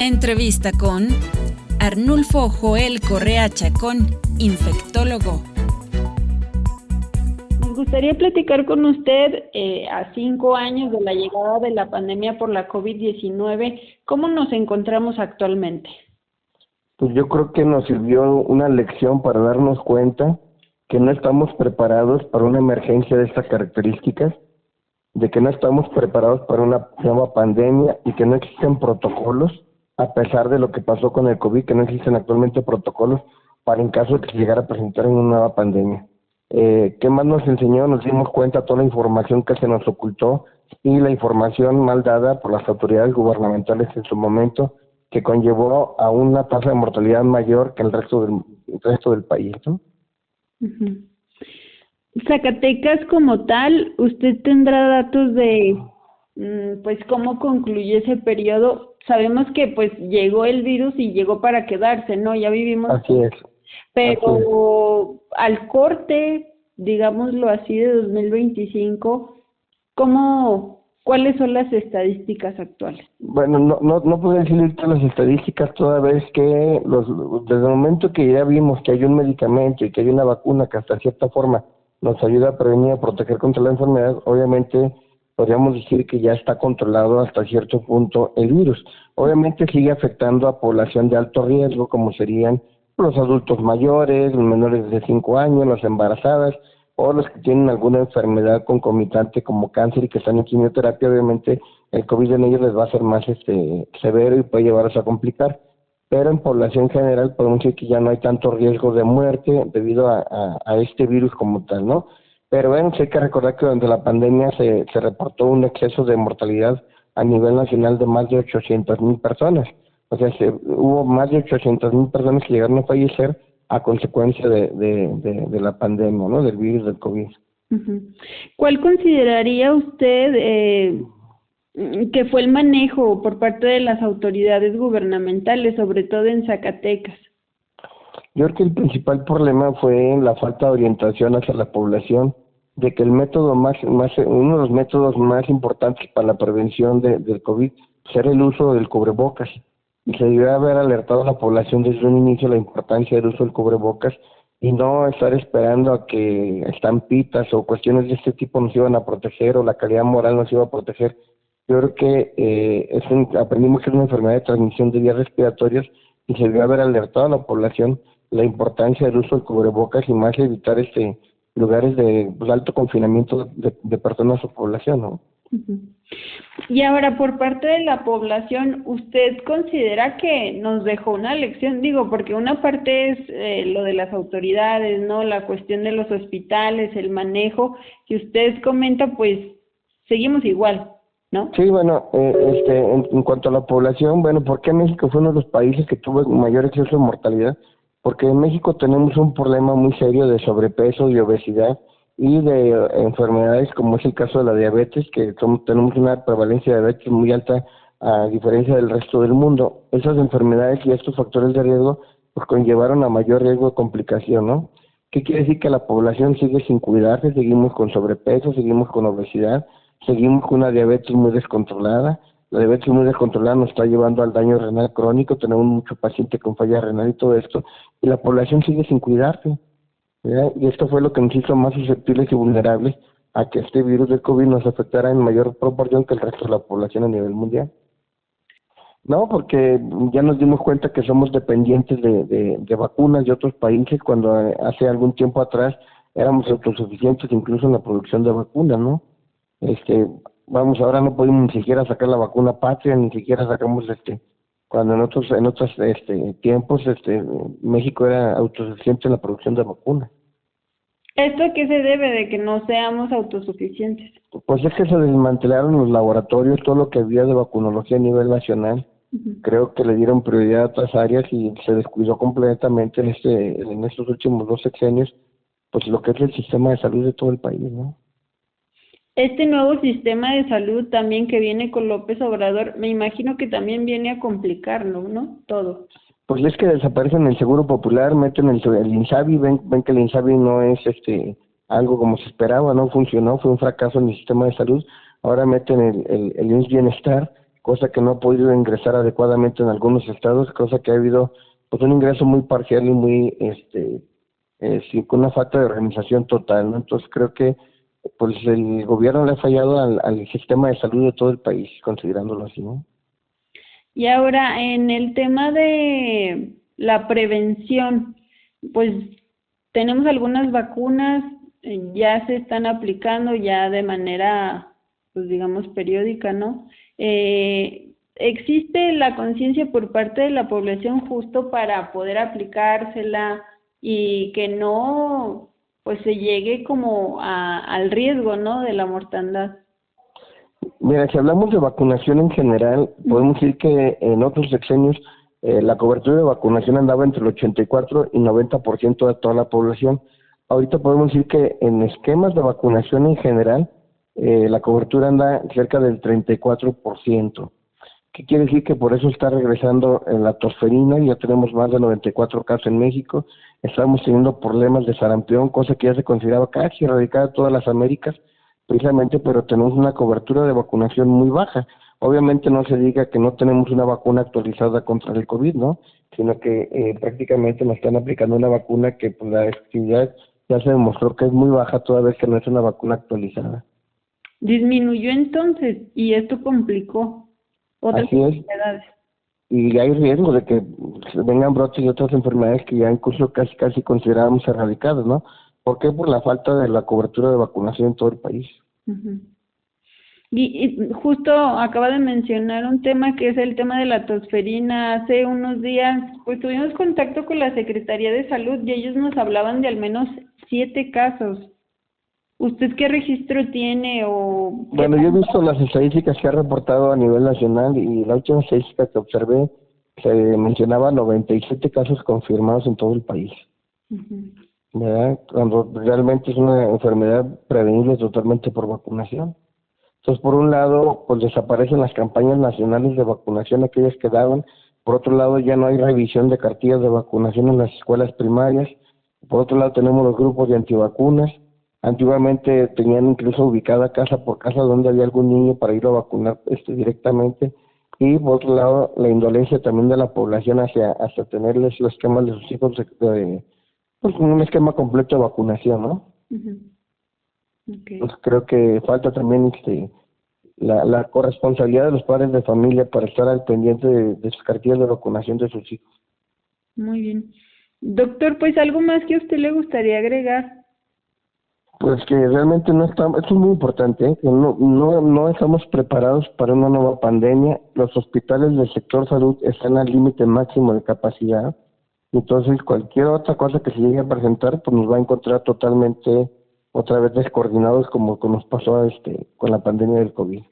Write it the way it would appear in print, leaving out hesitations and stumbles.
Entrevista con Arnulfo Joel Correa Chacón, infectólogo. Nos gustaría platicar con usted a 5 años de la llegada de la pandemia por la COVID-19. ¿Cómo nos encontramos actualmente? Pues yo creo que nos sirvió una lección para darnos cuenta que no estamos preparados para una emergencia de estas características, de que no estamos preparados para una nueva pandemia y que no existen protocolos, a pesar de lo que pasó con el COVID, que no existen actualmente protocolos para en caso de que se llegara a presentar una nueva pandemia. ¿Qué más nos enseñó? Nos dimos cuenta de toda la información que se nos ocultó y la información mal dada por las autoridades gubernamentales en su momento, que conllevó a una tasa de mortalidad mayor que el resto del país, ¿no? Uh-huh. Zacatecas como tal, ¿usted tendrá datos de pues cómo concluyó ese periodo? Sabemos que pues llegó el virus y llegó para quedarse, ¿no? Ya vivimos. Así es. Pero al corte, digámoslo así, de 2025, ¿cuáles son las estadísticas actuales? Bueno, no puedo decir las estadísticas toda vez que desde el momento que ya vimos que hay un medicamento y que hay una vacuna que hasta cierta forma nos ayuda a prevenir, a proteger contra la enfermedad, obviamente podríamos decir que ya está controlado hasta cierto punto el virus. Obviamente sigue afectando a población de alto riesgo, como serían los adultos mayores, los menores de 5 años, las embarazadas, o los que tienen alguna enfermedad concomitante como cáncer y que están en quimioterapia. Obviamente el COVID en ellos les va a ser más severo y puede llevarlos a complicar. Pero en población general podemos decir que ya no hay tanto riesgo de muerte debido a este virus como tal, ¿no? Pero bueno, sí hay que recordar que durante la pandemia se reportó un exceso de mortalidad a nivel nacional de más de 800,000 personas. O sea, hubo más de 800,000 personas que llegaron a fallecer a consecuencia de la pandemia, ¿no? Del virus del COVID. Uh-huh. ¿Cuál consideraría usted que fue el manejo por parte de las autoridades gubernamentales, sobre todo en Zacatecas? Yo creo que el principal problema fue la falta de orientación hacia la población, de que el método uno de los métodos más importantes para la prevención del COVID era el uso del cubrebocas. Y se debió haber alertado a la población desde un inicio la importancia del uso del cubrebocas y no estar esperando a que estampitas o cuestiones de este tipo nos iban a proteger o la calidad moral nos iba a proteger. Yo creo que aprendimos que es una enfermedad de transmisión de vías respiratorias y se debió haber alertado a la población la importancia del uso del cubrebocas y más evitar lugares de alto confinamiento de personas o población, ¿no? Uh-huh. Y ahora, por parte de la población, ¿usted considera que nos dejó una lección? Digo, porque una parte es lo de las autoridades, ¿no? La cuestión de los hospitales, el manejo, que usted comenta, pues seguimos igual, ¿no? Sí, bueno, en cuanto a la población, bueno, ¿por qué México fue uno de los países que tuvo mayor exceso de mortalidad? Porque en México tenemos un problema muy serio de sobrepeso y obesidad y de enfermedades como es el caso de la diabetes, que tenemos una prevalencia de diabetes muy alta a diferencia del resto del mundo. Esas enfermedades y estos factores de riesgo pues conllevaron a mayor riesgo de complicación, ¿no? ¿Qué quiere decir? Que la población sigue sin cuidarse, seguimos con sobrepeso, seguimos con obesidad, seguimos con una diabetes muy descontrolada. La diabetes muy descontrolada nos está llevando al daño renal crónico, tenemos mucho paciente con falla renal y todo esto, y la población sigue sin cuidarse, ¿verdad? Y esto fue lo que nos hizo más susceptibles y vulnerables a que este virus del COVID nos afectara en mayor proporción que el resto de la población a nivel mundial. No, porque ya nos dimos cuenta que somos dependientes de vacunas de otros países, cuando hace algún tiempo atrás éramos autosuficientes incluso en la producción de vacunas, ¿no? Vamos, ahora no podemos ni siquiera sacar la vacuna patria, ni siquiera sacamos cuando en otros tiempos México era autosuficiente en la producción de vacunas. ¿Esto a qué se debe de que no seamos autosuficientes? Pues es que se desmantelaron los laboratorios, todo lo que había de vacunología a nivel nacional. Uh-huh. Creo que le dieron prioridad a otras áreas y se descuidó completamente en estos últimos 2 sexenios, pues lo que es el sistema de salud de todo el país, ¿no? Este nuevo sistema de salud también que viene con López Obrador, me imagino que también viene a complicarlo, ¿no? Todo. Pues es que desaparecen el Seguro Popular, meten el INSABI, ven que el INSABI no es algo como se esperaba, no funcionó, fue un fracaso en el sistema de salud. Ahora meten el IMSS Bienestar, cosa que no ha podido ingresar adecuadamente en algunos estados, cosa que ha habido pues un ingreso muy parcial y muy sí, con una falta de organización total, ¿no? Entonces creo que pues el gobierno le ha fallado al sistema de salud de todo el país, considerándolo así, ¿no? Y ahora, en el tema de la prevención, pues tenemos algunas vacunas, ya se están aplicando ya de manera, pues digamos, periódica, ¿no? ¿Existe la conciencia por parte de la población justo para poder aplicársela y que no, pues se llegue como al riesgo, ¿no?, de la mortandad? Mira, si hablamos de vacunación en general, podemos decir que en otros sexenios la cobertura de vacunación andaba entre el 84 y 90% de toda la población. Ahorita podemos decir que en esquemas de vacunación en general, la cobertura anda cerca del 34%. ¿Qué quiere decir? Que por eso está regresando la tosferina, ya tenemos más de 94 casos en México, estamos teniendo problemas de sarampión, cosa que ya se consideraba casi erradicada de todas las Américas, precisamente, pero tenemos una cobertura de vacunación muy baja. Obviamente no se diga que no tenemos una vacuna actualizada contra el COVID, ¿no? Sino que prácticamente nos están aplicando una vacuna que pues, la efectividad ya se demostró que es muy baja toda vez que no es una vacuna actualizada. Disminuyó entonces y esto complicó otras Así es. enfermedades. Y hay riesgo de que vengan brotes de otras enfermedades que ya incluso casi considerábamos erradicadas, ¿no? ¿Por qué? Por la falta de la cobertura de vacunación en todo el país. Uh-huh. Y justo acaba de mencionar un tema que es el tema de la tosferina. Hace unos días pues tuvimos contacto con la Secretaría de Salud y ellos nos hablaban de al menos 7 casos. ¿Usted qué registro tiene o...? Bueno, yo he visto las estadísticas que ha reportado a nivel nacional y la última estadística que observé se mencionaba 97 casos confirmados en todo el país. Uh-huh. ¿Verdad? Cuando realmente es una enfermedad prevenible totalmente por vacunación. Entonces, por un lado, pues desaparecen las campañas nacionales de vacunación, aquellas que daban. Por otro lado, ya no hay revisión de cartillas de vacunación en las escuelas primarias. Por otro lado, tenemos los grupos de antivacunas. Antiguamente tenían incluso ubicada casa por casa donde había algún niño para ir a vacunar directamente. Y por otro lado, la indolencia también de la población hacia tenerles los esquemas de sus hijos pues un esquema completo de vacunación, ¿no? Uh-huh. Okay. Pues creo que falta también la corresponsabilidad de los padres de familia para estar al pendiente de sus cartillas de vacunación de sus hijos. Muy bien. Doctor, pues algo más que a usted le gustaría agregar. Pues que realmente no estamos, esto es muy importante, que no estamos preparados para una nueva pandemia. Los hospitales del sector salud están al límite máximo de capacidad. Entonces, cualquier otra cosa que se llegue a presentar, pues nos va a encontrar totalmente otra vez descoordinados como nos pasó con la pandemia del COVID.